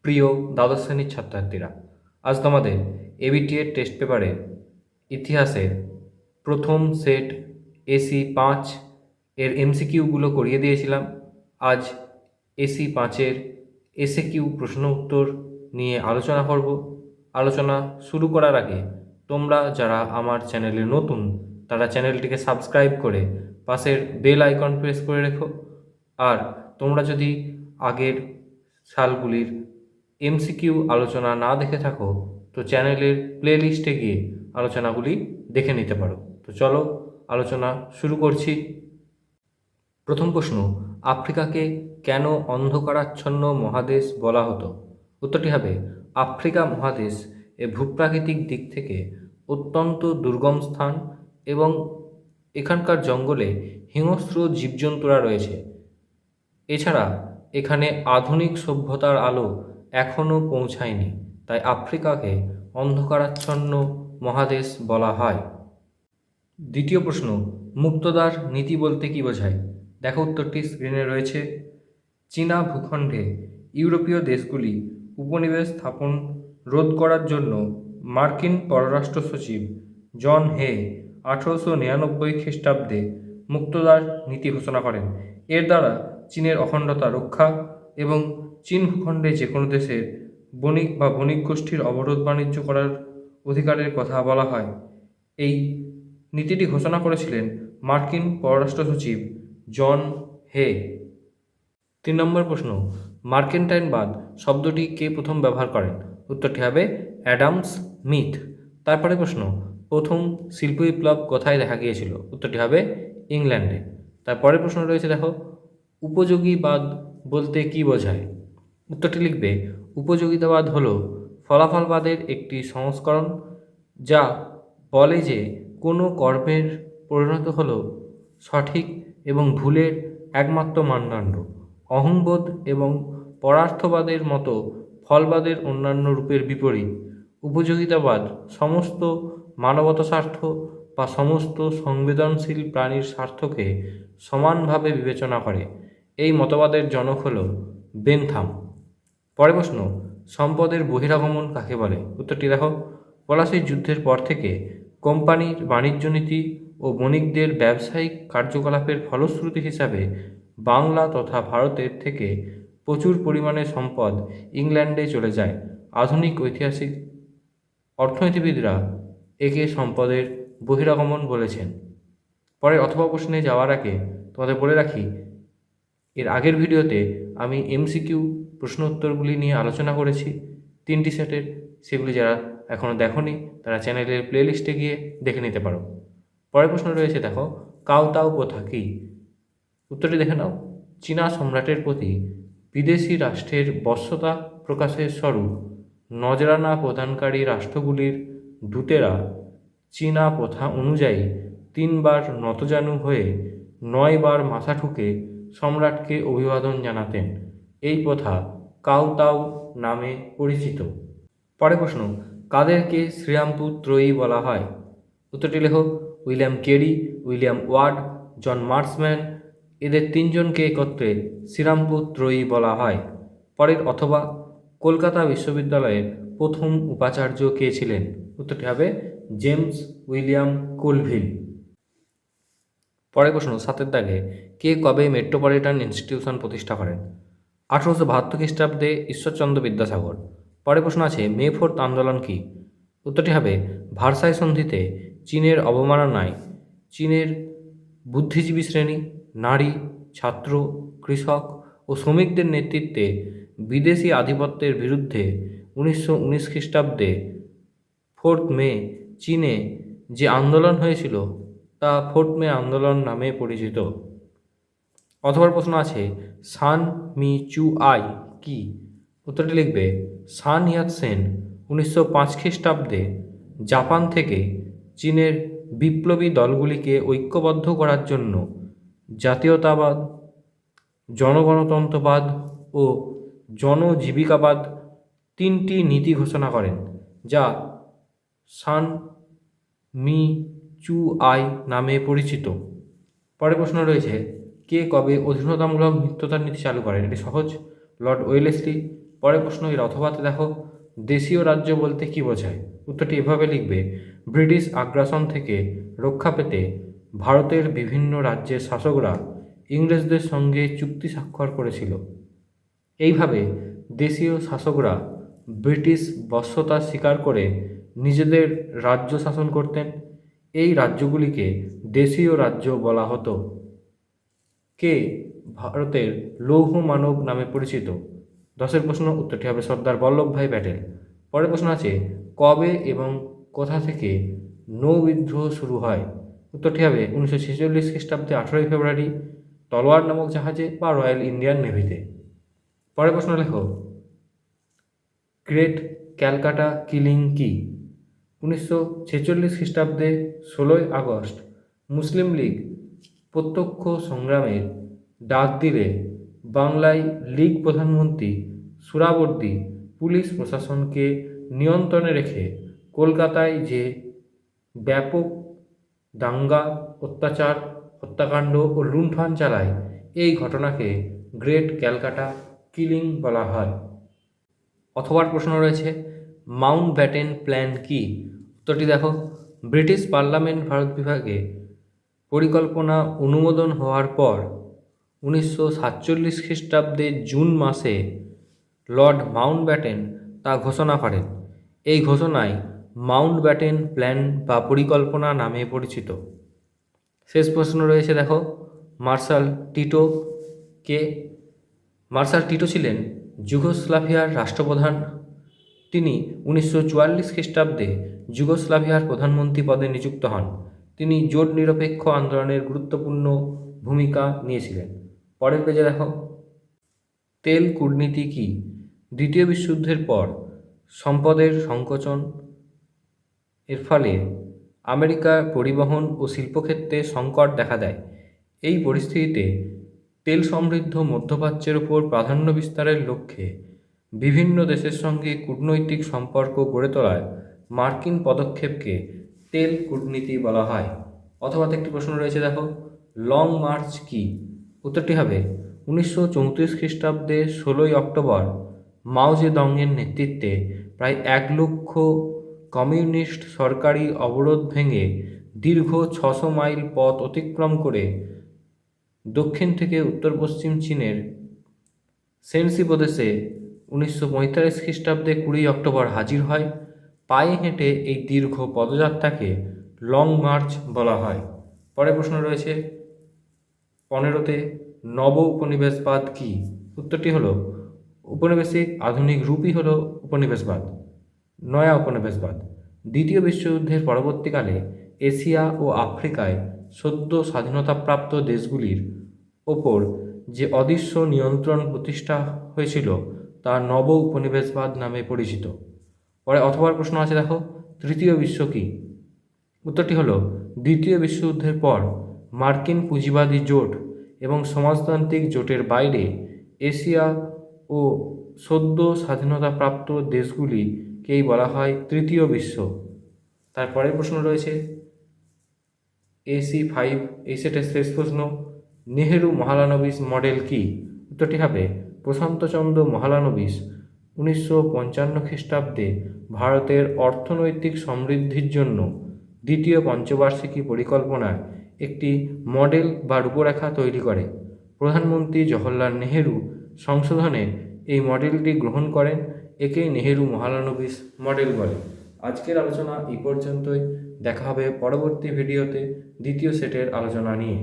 প্রিয় দ্বাদশ শ্রেণীর ছাত্রছাত্রীরা, আজ তোমাদের এবিটিএর টেস্ট পেপারে ইতিহাসের প্রথম সেট AC5 এর এমসিকিউগুলো করিয়ে দিয়েছিলাম। আজ AC5-এর এসএকিউ প্রশ্ন উত্তর নিয়ে আলোচনা করব। আলোচনা শুরু করার আগে তোমরা যারা আমার চ্যানেলে নতুন তারা চ্যানেলটিকে সাবস্ক্রাইব করে পাশের বেল আইকন প্রেস করে রেখো। আর তোমরা যদি আগের সালগুলির এমসিকিউ আলোচনা না দেখে থাকো তো চ্যানেলের প্লেলিস্টে গিয়ে আলোচনাগুলি দেখে নিতে পারো। তো চলো আলোচনা শুরু করছি। প্রথম প্রশ্ন, আফ্রিকাকে কেন অন্ধকারাচ্ছন্ন মহাদেশ বলা হতো? উত্তরটি হবে, আফ্রিকা মহাদেশ ভূপ্রাকৃতিক দিক থেকে অত্যন্ত দুর্গম স্থান এবং এখানকার জঙ্গলে হিংস্র জীবজন্তুরা রয়েছে। এছাড়া এখানে আধুনিক সভ্যতার আলো এখনও পৌঁছায়নি, তাই আফ্রিকাকে অন্ধকারাচ্ছন্ন মহাদেশ বলা হয়। দ্বিতীয় প্রশ্ন, মুক্তদার নীতি বলতে কী বোঝায়? দেখো উত্তরটি স্ক্রিনে রয়েছে। চীনা ভূখণ্ডে ইউরোপীয় দেশগুলি উপনিবেশ স্থাপন রোধ করার জন্য মার্কিন পররাষ্ট্র সচিব জন হে 1899 খ্রিস্টাব্দে মুক্তদার নীতি ঘোষণা করেন। এর দ্বারা চীনের অখণ্ডতা রক্ষা এবং চীন ভূখণ্ডে যে কোনো দেশের বণিক বা বণিক গোষ্ঠীর অবরোধ বাণিজ্য করার অধিকারের কথা বলা হয়। এই নীতিটি ঘোষণা করেছিলেন মার্কিন পররাষ্ট্র সচিব জন হে। 3 নম্বর প্রশ্ন, মার্কেন্টাইনবাদ শব্দটি কে প্রথম ব্যবহার করেন? উত্তরটি হবে অ্যাডাম স্মিথ। তারপরে প্রশ্ন, প্রথম শিল্প বিপ্লব কোথায় দেখা গিয়েছিল? উত্তরটি হবে ইংল্যান্ডে। তারপরে প্রশ্ন রয়েছে, দেখো উপযোগীবাদ বলতে কি বোঝায়? উত্তরটি লিখবে, উপযোগিতাবাদ হলো ফলাফলবাদের একটি সংস্করণ যা বলে যে কোনো কর্মের পরিণত হলো সঠিক এবং ভুলের একমাত্র মানদণ্ড। অহংবোধ এবং পরার্থবাদের মতো ফলবাদের অন্যান্য রূপের বিপরীত। উপযোগিতাবাদ সমস্ত মানবতা স্বার্থ বা সমস্ত সংবেদনশীল প্রাণীর স্বার্থকে সমানভাবে বিবেচনা করে। এই মতবাদের জনক হল বেনথাম। পরের প্রশ্ন, সম্পদের বহিরাগমন কাকে বলে? উত্তরটি দেখো, পলাশির যুদ্ধের পর থেকে কোম্পানির বাণিজ্য নীতি ও বণিকদের ব্যবসায়িক কার্যকলাপের ফলশ্রুতি হিসাবে বাংলা তথা ভারতের থেকে প্রচুর পরিমাণে সম্পদ ইংল্যান্ডে চলে যায়। আধুনিক ঐতিহাসিক অর্থনীতিবিদরা একে সম্পদের বহিরাগমন বলেছেন। পরের অথবা প্রশ্নে যাওয়ার আগে তোমাদের বলে রাখি, এর আগের ভিডিওতে আমি এমসিকিউ প্রশ্ন উত্তরগুলি নিয়ে আলোচনা করেছি 3টি সেটের। সেগুলি যারা এখনও দেখোনি তারা চ্যানেলের প্লেলিস্টে গিয়ে দেখে নিতে পারো। পরের প্রশ্ন রয়েছে, দেখো কাওতাও প্রথা কী? উত্তরটি দেখে নাও। চীনা সম্রাটের প্রতি বিদেশি রাষ্ট্রের বশ্যতা প্রকাশের স্বরূপ নজরানা প্রদানকারী রাষ্ট্রগুলির দূতেরা চীনা প্রথা অনুযায়ী 3 বার নতজানু হয়ে 9 বার মাথা ঠুকে সম্রাটকে অভিবাদন জানাতেন। এই প্রথা কাওতাও নামে পরিচিত। পরের প্রশ্ন, কাদেরকে শ্রীরামপুর ত্রয়ী বলা হয়? উত্তরটি লেখো, উইলিয়াম কেরি, উইলিয়াম ওয়ার্ড, জন মার্সম্যান, এদের 3 জনকে একত্রে শ্রীরামপুর ত্রয়ী বলা হয়। পরের অথবা, কলকাতা বিশ্ববিদ্যালয়ের প্রথম উপাচার্য কে ছিলেন? উত্তরটি হবে জেমস উইলিয়াম কোলভিল। পরের প্রশ্ন, 7 দাগে, কে কবে মেট্রোপলিটন ইনস্টিটিউশন প্রতিষ্ঠা করেন? 1872 খ্রিস্টাব্দে ঈশ্বরচন্দ্র বিদ্যাসাগর। পরের প্রশ্ন আছে, মে 4 আন্দোলন কি? উত্তরটি হবে ভার্সাই সন্ধিতে চীনের অবমাননায় চীনের বুদ্ধিজীবী শ্রেণী, নারী, ছাত্র, কৃষক ও শ্রমিকদের নেতৃত্বে বিদেশি আধিপত্যের বিরুদ্ধে 1919 খ্রিস্টাব্দে 4 মে চীনে যে আন্দোলন হয়েছিল তা 4 মে আন্দোলন নামে পরিচিত। অথবা প্রশ্ন আছে, সান মি চু আই কি? উত্তরটি লিখবে, সান ইয়াতসেন 1905 খ্রিস্টাব্দে জাপান থেকে চীনের বিপ্লবী দলগুলিকে ঐক্যবদ্ধ করার জন্য জাতীয়তাবাদ, জনগণতন্ত্রবাদ ও জনজীবিকাবাদ 3টি নীতি ঘোষণা করেন, যা সান মি চু আই নামে পরিচিত। পরের প্রশ্ন রয়েছে, কে কবে অধীনতামূলক মিত্রতার নীতি চালু করেন? এটি সহজ, লর্ড ওয়েলেসলি। পরের প্রশ্ন, এর অথবাতে দেখো, দেশীয় রাজ্য বলতে কি বোঝায়? উত্তরটি এভাবে লিখবে, ব্রিটিশ আগ্রাসন থেকে রক্ষা পেতে ভারতের বিভিন্ন রাজ্যের শাসকরা ইংরেজদের সঙ্গে চুক্তি স্বাক্ষর করেছিল। এইভাবে দেশীয় শাসকরা ব্রিটিশ বশ্যতা স্বীকার করে নিজেদের রাজ্য শাসন করতেন। এই রাজ্যগুলিকে দেশীয় রাজ্য বলা হতো। কে ভারতের লৌহ মানব নামে পরিচিত? 10 প্রশ্ন, উত্তরটি হবে সর্দার বল্লভভাই প্যাটেল। পরের প্রশ্ন আছে, কবে এবং কোথা থেকে নৌ বিদ্রোহ শুরু হয়? উত্তরটি হবে 1946 খ্রিস্টাব্দে 18 ফেব্রুয়ারি, তলোয়ার নামক জাহাজে বা রয়্যাল ইন্ডিয়ান নেভিতে। পরের প্রশ্ন লেখো, গ্রেট ক্যালকাটা কিলিং কি? 1946 খ্রিস্টাব্দে 16 আগস্ট মুসলিম লীগ প্রত্যক্ষ সংগ্রামের ডাক দিলে বাংলায় লীগ প্রধানমন্ত্রী সুহরাওয়ার্দী পুলিশ প্রশাসনকে নিয়ন্ত্রণে রেখে কলকাতায় যে ব্যাপক দাঙ্গা, অত্যাচার, হত্যাকাণ্ড ও লুণ্ঠন চালায়, এই ঘটনাকে গ্রেট ক্যালকাটা কিলিং বলা হয়। অথবা প্রশ্ন রয়েছে, মাউন্ট ব্যাটেন প্ল্যান কি? উত্তরটি দেখো, ব্রিটিশ পার্লামেন্ট ভারত বিভাগে পরিকল্পনা অনুমোদন হওয়ার পর 1947 খ্রিস্টাব্দে জুন মাসে লর্ড মাউন্ট ব্যাটেন তা ঘোষণা করেন। এই ঘোষণায় মাউন্ট ব্যাটেন প্ল্যান বা পরিকল্পনা নামে পরিচিত। শেষ প্রশ্ন রয়েছে দেখো, মার্শাল টিটো কে? মার্শাল টিটো ছিলেন যুগোস্লাভিয়ার রাষ্ট্রপ্রধান। তিনি 1944 খ্রিস্টাব্দে যুগোস্লাভিয়ার প্রধানমন্ত্রী পদে নিযুক্ত হন। তিনি জোট নিরপেক্ষ আন্দোলনের গুরুত্বপূর্ণ ভূমিকা নিয়েছিলেন। পরের পেজে দেখো, তেল কূটনীতি কি? দ্বিতীয় বিশ্বযুদ্ধের পর সম্পদের সংকোচন এর ফলে আমেরিকার পরিবহন ও শিল্পক্ষেত্রে সংকট দেখা দেয়। এই পরিস্থিতিতে তেল সমৃদ্ধ মধ্যপ্রাচ্যের উপর প্রাধান্য বিস্তারের লক্ষ্যে বিভিন্ন দেশের সঙ্গে কূটনৈতিক সম্পর্ক গড়ে তোলায় মার্কিন পদক্ষেপকে তেল কূটনীতি বলা হয়। অথবা একটি প্রশ্ন রয়েছে দেখো, লং মার্চ কি? উত্তরটি হবে 1934 খ্রিস্টাব্দে 16 অক্টোবর মাও জেদংয়ের নেতৃত্বে প্রায় 1 লক্ষ কমিউনিস্ট সরকারি অবরোধ ভেঙে দীর্ঘ 600 মাইল পথ অতিক্রম করে দক্ষিণ থেকে উত্তর পশ্চিম চীনের সেনসি প্রদেশে 1945 খ্রিস্টাব্দে 20 অক্টোবর হাজির হয়। পায়ে হেঁটে এই দীর্ঘ পদযাত্রাকে লং মার্চ বলা হয়। পরের প্রশ্ন রয়েছে 15তে, নব উপনিবেশবাদ কি? উত্তরটি হলো, উপনিবেশিক আধুনিক রূপই হলো উপনিবেশবাদ, নয়া উপনিবেশবাদ। দ্বিতীয় বিশ্বযুদ্ধের পরবর্তীকালে এশিয়া ও আফ্রিকায় সদ্য স্বাধীনতাপ্রাপ্ত দেশগুলির ওপর যে অদৃশ্য নিয়ন্ত্রণ প্রতিষ্ঠা হয়েছিল তা নব উপনিবেশবাদ নামে পরিচিত। পরে অথবা প্রশ্ন আছে দেখো, তৃতীয় বিশ্ব কি? উত্তরটি হলো, দ্বিতীয় বিশ্বযুদ্ধের পর মার্কিন পুঁজিবাদী জোট এবং সমাজতান্ত্রিক জোটের বাইরে এশিয়া ও সদ্য স্বাধীনতাপ্রাপ্ত দেশগুলিকেই বলা হয় তৃতীয় বিশ্ব। তারপরের প্রশ্ন রয়েছে AC5, এই সেটের শেষ প্রশ্ন, নেহেরু মহালানবিস মডেল কি? উত্তরটি হবে প্রশান্তচন্দ্র মহালানবিস 1955 খ্রিস্টাব্দে ভারতের অর্থনৈতিক সমৃদ্ধির জন্য দ্বিতীয় পঞ্চবার্ষিকী পরিকল্পনায় একটি মডেল বা রূপরেখা তৈরি করে। প্রধানমন্ত্রী জওহরলাল নেহেরু সংশোধনে এই মডেলটি গ্রহণ করেন। একেই নেহেরু মহালানবিস মডেল বলে। আজকের আলোচনা এই পর্যন্তই। দেখা হবে পরবর্তী ভিডিওতে দ্বিতীয় সেটের আলোচনা নিয়ে।